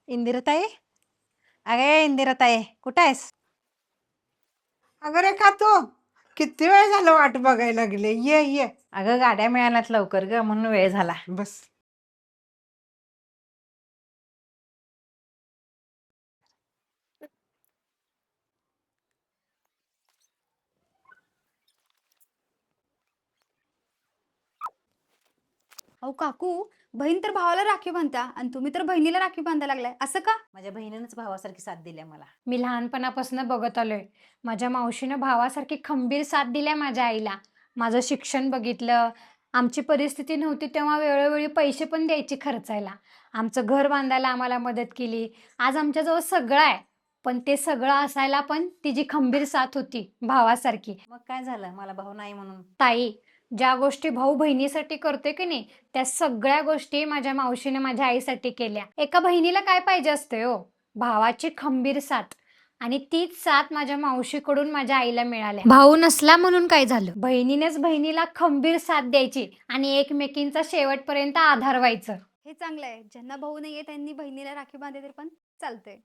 इंदिराताई, अगे इंदिराताई, कुठं आहेस? अगं रेखा तू किती वेळ झालं वाट बघायला लागले. ये ये अगं गाड्या मिळाल्यात लवकर ग, म्हणून वेळ झाला. बस. अहो काकू, बहीण तर भावाला राखी बांधता आणि तुम्ही तर बहिणीला राखी बांधायला लागलाय, असं का? माझ्या बहिणीनंच भावासारखी साथ दिल्या मला. मी लहानपणापासून बघत आलोय. माझ्या मावशीनं भावासारखी खंबीर साथ दिल्या माझ्या आईला. माझं शिक्षण बघितलं. आमची परिस्थिती नव्हती तेव्हा वेळोवेळी पैसे पण द्यायची खर्चायला. आमचं घर बांधायला आम्हाला मदत केली. आज आमच्याजवळ सगळं आहे. पण ते सगळं असायला पण तिची खंबीर साथ होती भावासारखी. मग काय झालं, मला भाऊ नाही म्हणून? ताई, ज्या गोष्टी भाऊ बहिणीसाठी करते की नाही, त्या सगळ्या गोष्टी माझ्या मावशीने माझ्या आईसाठी केल्या. एका बहिणीला काय पाहिजे असते हो? भावाची खंबीर साथ. आणि तीच साथ माझ्या मावशीकडून माझ्या आईला मिळाल्या. भाऊ नसला म्हणून काय झालं? बहिणीनेच बहिणीला खंबीर साथ द्यायची आणि एकमेकींचा शेवटपर्यंत आधार व्हायचं. हे चांगलं आहे. ज्यांना भाऊ नाहीये त्यांनी बहिणीला राखी बांधली तरी पण चालतंय.